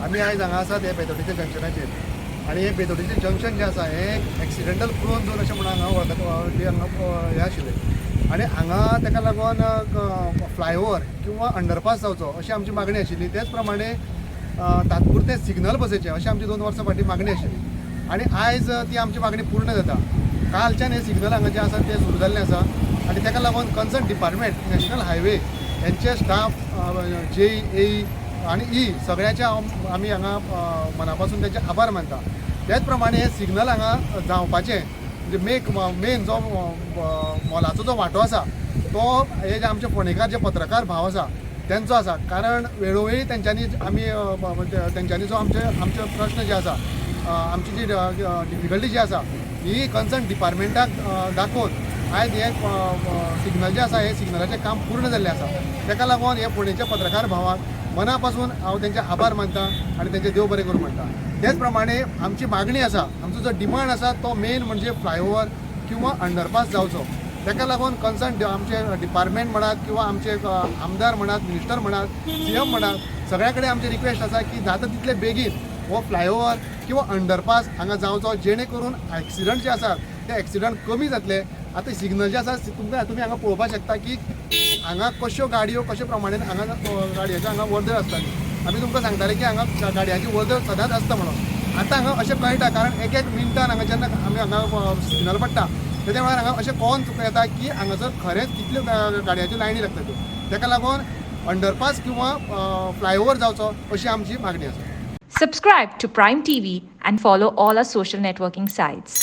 आमी आयज हांगा आसात हे बेतोडीच्या जंक्शनाचेर आनी हे बेतोडीचें जंक्शन जें आसा हें एक्सिडेंटल प्रोन झोन अशें म्हणून हांगा वळखता जें हांगा हें आशिल्लें आनी हांगा ताका लागून फ्लायओवर किंवा अंडरपास जावचो अशी आमची मागणी आशिल्ली. तेच प्रमाणे तात्पुरतें सिग्नल बसोवचें अशी आमची 2 वर्सां फाटीं मागणी आशिल्ली आनी आयज ती आमची मागणी पूर्ण जाता. कालच्यान हे सिग्नल हांगा जें आसा तें सुरू जाल्लें आसा आनी ताका लागून कन्सर्न डिपार्टमेंट नॅशनल हायवे यांचे स्टाफ JE आणि ई सगळ्याचे आमी हांगा मना पासून त्यांचे आभार मानता. त्याच प्रमाणे हे सिग्नल हांगा जावपाचें म्हणजे मेन जो मोलाचो जो वांटो आसा तो हे जे आमचे फोंडेकार जे पत्रकार भाव आसा त्यांचो आसा. कारण वेळोवेळी तेंच्यांनी आमी तेंच्यांनी जो आमचे प्रश्न जे आसा आमची जी डिफिकल्टी जी आसा ही कन्सर्न डिपार्टमेंटाक दाखोवन आयज हे सिग्नल जे आसा हे सिग्नलाचें काम पूर्ण जाल्लें आसा. ताका लागून हे फोंडेच्या पत्रकार भावाक मना पासून हांव तेंचे आभार मानता आनी तेंचे देव बरें करूं म्हणटा. तेच प्रमाणे आमची मागणी आसा आमचो जो डिमांड आसा तो मेन म्हणजे फ्लायओवर किंवा अंडरपास जावचो. ताका लागून कन्सर्न आमचे डिपार्टमेंट म्हणात किंवा आमचे आमदार म्हणात मिनिस्टर म्हणात CM म्हणात सगळ्या कडेन आमची रिक्वेस्ट आसा की जाता तितले बेगीन हो फ्लायओवर किंवा अंडरपास हांगा जावचो जेणे करून एक्सिडंट जे आसात ते एक्सिडंट कमी जातले. आतां सिग्नल जे आसा तुमी हांगा पळोवपाक शकता की हांगा कश्यो गाडयो कशे प्रमाणे हांगा गाडयांची हांगा वर्दळ आसताली. आमी तुमकां सांगताले की हांगा गाडयांची वर्दळ सदांच आसता म्हणून. आतां हांगा अशें कळटा कारण एक मिनटान हांगा जेन्ना आमी हांगा सिग्नल पडटा तेद्या वेळार हांगा अशें कळोन येता की हांगासर खरेंच कितल्यो गाडयांच्यो लायनी लागता त्यो. ताका लागून अंडरपास किंवा फ्लायओवर जावचो अशी आमची मागणी आसा. Subscribe to Prime TV and follow all our social networking sites.